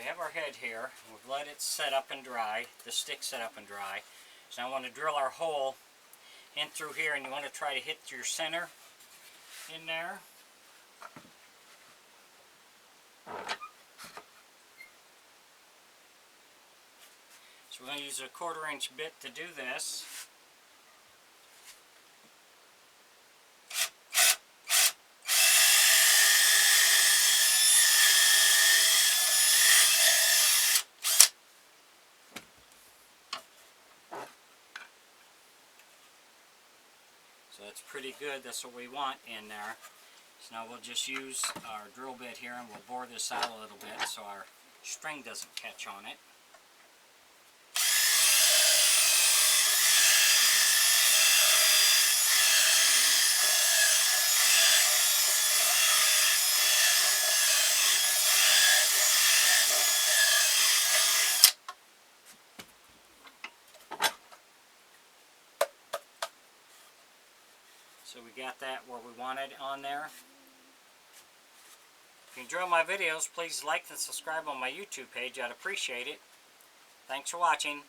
we have our head here. We've let it set up and dry, the stick set up and dry. So now I want to drill our hole in through here, and you want to try to hit your center in there. So we're going to use a 1/4 inch bit to do this. So that's pretty good. That's what we want in there. So now we'll just use our drill bit here and we'll bore this out a little bit so our string doesn't catch on it. So we got that where we wanted on there. If you enjoy my videos, please like and subscribe on my YouTube page. I'd appreciate it. Thanks for watching.